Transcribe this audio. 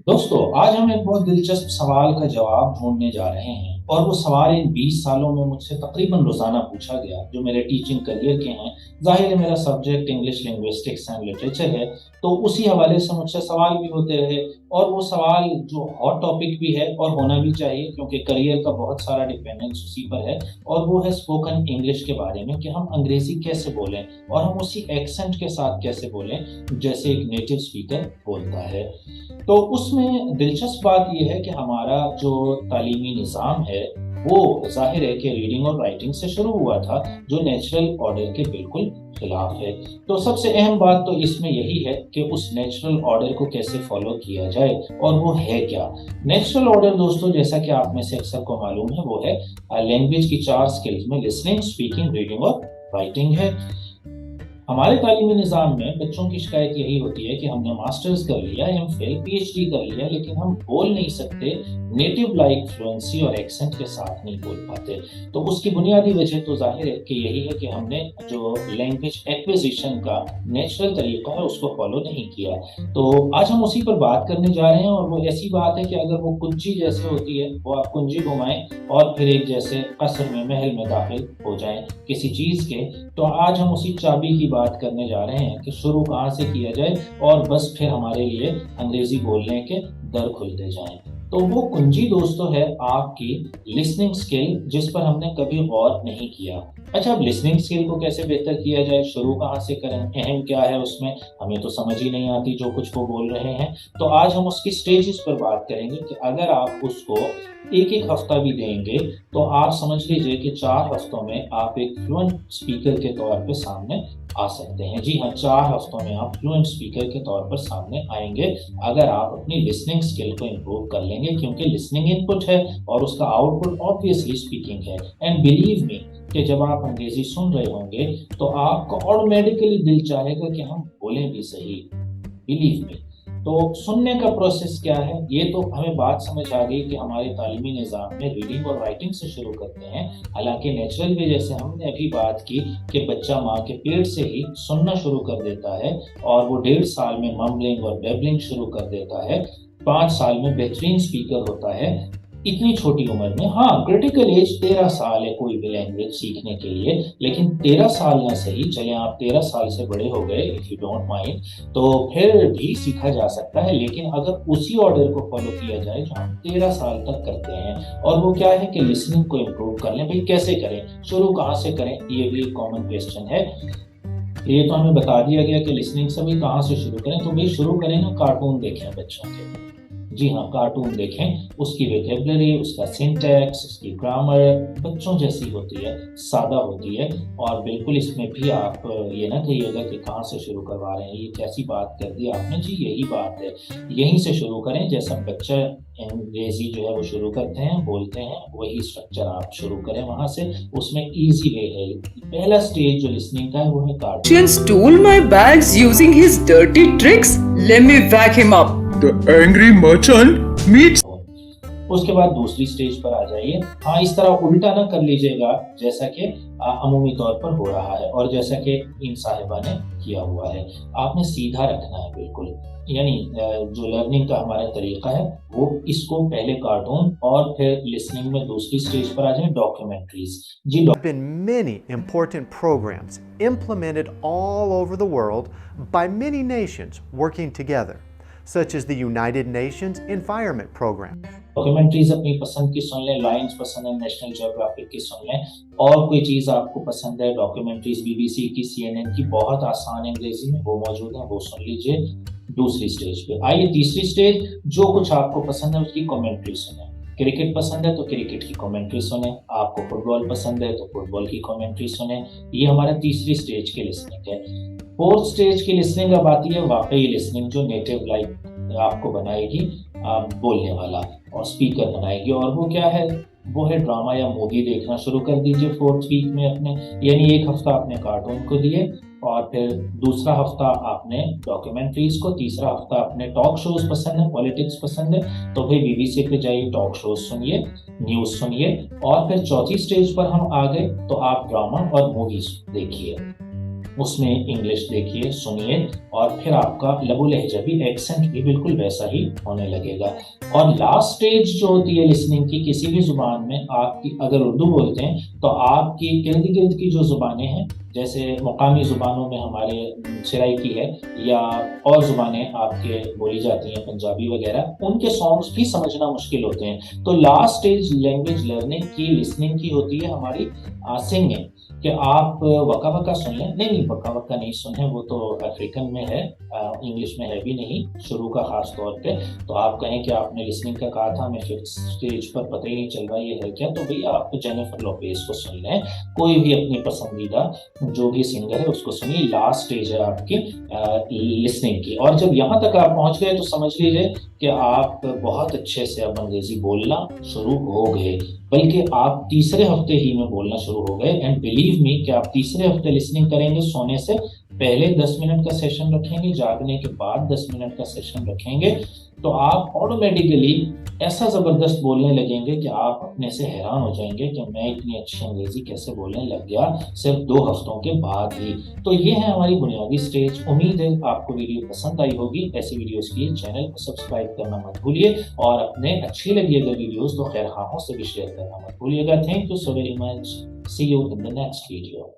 दोस्तों, आज हम एक बहुत दिलचस्प सवाल का जवाब ढूंढने जा रहे हैं और वो सवाल इन 20 सालों में मुझसे तकरीबन रोजाना पूछा गया जो मेरे टीचिंग करियर के हैं। जाहिर है मेरा subject English linguistics and literature है, तो उसी हवाले से मुझसे सवाल भी होते रहे। और वो सवाल जो हॉट टॉपिक भी है और होना भी चाहिए क्योंकि करियर का बहुत सारा डिपेंडेंस उसी पर है। और वो है स्पोकन इंग्लिश के बारे में कि हम अंग्रेजी कैसे बोलें और हम उसी एक्सेंट के साथ कैसे बोलें जैसे एक नेटिव स्पीकर बोलता है। तो उसमें दिलचस्प बात यह है कि हमारा जो तालीमी निज़ाम है वो ज़ाहिर है कि रीडिंग और राइटिंग से शुरू हुआ था, जो नेचुरल ऑर्डर के बिल्कुल खिलाफ है। तो सबसे अहम बात तो इसमें यही है कि उस नेचुरल ऑर्डर को कैसे फॉलो किया जाए, और वो है क्या। नेचुरल ऑर्डर दोस्तों, जैसा कि आप में से अक्सर को मालूम है, वो है लैंग्वेज की 4 स्किल्स में लिसनिंग, स्पीकिंग, रीडिंग और राइटिंग है। हमारे तालीमी निज़ाम में बच्चों की शिकायत यही होती है कि हमने मास्टर्स कर लिया, एमफिल, पीएचडी कर लिया, लेकिन हम बोल नहीं सकते, नेटिव लाइक फ्लुएंसी और एक्सेंट के साथ नहीं बोल पाते। तो उसकी बुनियादी वजह तो ज़ाहिर है कि यही है कि हमने जो लैंग्वेज एक्विजिशन का नेचुरल तरीका है उसको फॉलो नहीं किया। तो आज हम उसी पर बात करने जा रहे हैं, और वो ऐसी बात है कि अगर वो कुंजी जैसे होती है, वो आप कुंजी घुमाएं और फिर एक जैसे कसर में, महल में दाखिल हो जाएं किसी चीज़ के। तो आज हम उसी चाबी की बात करने जा रहे हैं कि शुरू कहाँ से किया जाए और बस फिर हमारे लिए अंग्रेजी बोलने के दर खुलते जाएं। तो वो कुंजी दोस्तों है आपकी लिसनिंग स्किल, जिस पर हमने कभी गौर नहीं किया। अच्छा, अब लिसनिंग स्किल को कैसे बेहतर किया जाए, शुरू कहाँ से करें, अहम क्या है उसमें, हमें तो समझ ही नहीं आती जो कुछ वो बोल रहे हैं। तो आज हम उसकी स्टेजेस पर बात करेंगे कि अगर आप उसको एक एक हफ्ता भी देंगे तो आप समझ लीजिए कि 4 हफ्तों में आप एक फ्लुएंट स्पीकर के तौर पे सामने आ सकते हैं। जी हाँ, 4 हफ्तों में आप फ्लुएंट स्पीकर के तौर पर सामने आएंगे अगर आप अपनी लिसनिंग स्किल को इम्प्रूव कर लेंगे, क्योंकि लिसनिंग इनपुट है और उसका आउटपुट ऑब्वियसली स्पीकिंग है। एंड बिलीव मी कि जब आप अंग्रेजी सुन रहे होंगे तो आपका ऑटोमेटिकली दिल चाहेगा कि हम बोलें भी सही। Believe me. तो सुनने का प्रोसेस क्या है, ये तो हमें बात समझ आ गई कि हमारे तालीमी निज़ाम में रीडिंग और राइटिंग से शुरू करते हैं। हालांकि नेचुरल वे, जैसे हमने अभी बात की कि बच्चा माँ के पेट से ही सुनना शुरू कर देता है और वो 1.5 साल में मम्बलिंग और बेबलिंग शुरू कर देता है, 5 साल में बेहतरीन स्पीकर होता है। इतनी छोटी उम्र में, हाँ, क्रिटिकल एज 13 साल है कोई भी लैंग्वेज सीखने के लिए, लेकिन 13 साल ना सही, चले आप 13 साल से बड़े हो गए, इफ यू डोंट माइंड, तो फिर भी सीखा जा सकता है। लेकिन अगर उसी ऑर्डर को फॉलो किया जाए जो हम 13 साल तक करते हैं, और वो क्या है कि लिसनिंग को इम्प्रूव कर लें। भाई कैसे करें, शुरू कहाँ से करें, ये भी एक कॉमन क्वेश्चन है। ये तो हमें बता दिया गया कि लिसनिंग से भी कहाँ से शुरू करें, तो भाई शुरू करें ना, कार्टून देखें बच्चों के। जी हाँ, कार्टून देखें, उसकी वोकैबुलरी, उसका सिंटैक्स, उसकी ग्रामर बच्चों जैसी होती है, सादा होती है। और बिल्कुल इसमें भी आप ये ना कहिएगा कि कहाँ से शुरू करवा रहे हैं, ये कैसी बात कर दी आपने। जी यही बात है, यहीं से शुरू करें। जैसा बच्चा अंग्रेजी जो है वो शुरू करते हैं, बोलते हैं, वही स्ट्रक्चर आप शुरू करें वहां से। उसमें इजी वे है। पहला स्टेज जो लिसनिंग का है वो है cartoon. Stole my bags using his dirty tricks. Let me whack him up. The angry merchant meets. उसके बाद दूसरी स्टेज पर आ जाइए। हाँ, इस तरह उल्टा ना कर लीजिएगा जैसा कि अमूमी तौर पर हो रहा है और जैसा कि इन साहिबा ने किया हुआ है। आपने सीधा रखना है बिल्कुल, यानी जो लर्निंग का हमारा तरीका है वो इसको पहले कार्टून और फिर लिसनिंग में दूसरी स्टेज पर आ जाए डॉक्यूमेंट्रीज। जी, been many important programs implemented all over the world by many nations working together, such as the United Nations Environment Program. Documentaries अपनी पसंद की सुन लें, लाइंस पसंद है नेशनल ज्योग्राफिक की सुन लें, और कोई चीज़ आपको पसंद है, डॉक्यूमेंट्रीज बीबीसी की, सीएनएन की, बहुत आसान अंग्रेजी में वो मौजूद है, वो सुन लीजिए दूसरी स्टेज पे। आइए तीसरी स्टेज, जो कुछ आपको पसंद है उसकी कमेंट्री सुने। क्रिकेट पसंद है तो क्रिकेट की कमेंट्री सुने, आपको फुटबॉल पसंद है तो फुटबॉल की कमेंट्री सुने। ये हमारा तीसरी स्टेज की लिसनिंग है। फोर्थ स्टेज की लिसनिंग अब आती है वाकई लिसनिंग, जो नेटिव लाइक आपको बनाएगी बोलने वाला और स्पीकर बनाएगी। और वो क्या है, वो है ड्रामा या मूवी देखना शुरू कर दीजिए फोर्थ वीक में अपने। यानी एक हफ्ता आपने कार्टून को दिए और फिर दूसरा हफ्ता आपने डॉक्यूमेंट्रीज को, तीसरा हफ्ता आपने टॉक शोज पसंद है, पॉलिटिक्स पसंद है तो भाई बीबीसी पे जाइए, टॉक शोज सुनिए, न्यूज सुनिए। और फिर चौथी स्टेज पर हम आ गए तो आप ड्रामा और मूवीज देखिए। उसमें इंग्लिश देखिए, सुनिए और फिर आपका लबो लहजा भी, एक्सेंट भी बिल्कुल वैसा ही होने लगेगा। और लास्ट स्टेज जो होती है लिसनिंग की किसी भी ज़ुबान में, आपकी अगर उर्दू बोलते हैं तो आपकी इर्द-गिर्द की जो ज़ुबानें हैं, जैसे मुकामी ज़ुबानों में हमारे सराइकी है या और ज़ुबानें आपके बोली जाती हैं पंजाबी वगैरह, उनके सॉन्ग्स भी समझना मुश्किल होते हैं। तो लास्ट स्टेज लैंग्वेज लर्निंग की, लिसनिंग की होती है हमारी सिंगिंग, कि आप वका-वका सुन लें, नहीं, वका-वका नहीं सुने, वो तो अफ्रीकन में है, इंग्लिश में है भी नहीं, शुरू का ख़ास तौर पे। तो आप कहें कि आपने लिसनिंग का कहा था, हमें 5th स्टेज पर पता ही नहीं चल रहा ये है क्या, तो भैया आप जेनिफर लोपेज़ को सुन लें, कोई भी अपनी पसंदीदा जो भी सिंगर है उसको सुनिए। लास्ट स्टेज है आपकी लिसनिंग की, और जब यहाँ तक आप पहुँच गए तो समझ लीजिए कि आप बहुत अच्छे से अब अंग्रेज़ी बोलना शुरू हो गए, बल्कि आप तीसरे हफ्ते ही में बोलना शुरू हो गए। एंड बिलीव मी कि आप तीसरे हफ्ते लिसनिंग करेंगे, सोने से पहले 10 मिनट का सेशन रखेंगे, जागने के बाद 10 मिनट का सेशन रखेंगे, तो आप ऑटोमेटिकली ऐसा ज़बरदस्त बोलने लगेंगे कि आप अपने से हैरान हो जाएँगे कि मैं इतनी अच्छी अंग्रेज़ी कैसे बोलने लग गया सिर्फ़ 2 हफ्तों के बाद ही। तो ये है हमारी बुनियादी स्टेज। उम्मीद है आपको वीडियो पसंद आई होगी। ऐसी वीडियोज़ के लिए चैनल को सब्सक्राइब करना मत भूलिए और अपने अच्छी लगी अगर वीडियोज़ तो खैर-ख़वाहों से भी शेयर करना मत भूलिएगा। Thank you so very much. See you in the next video.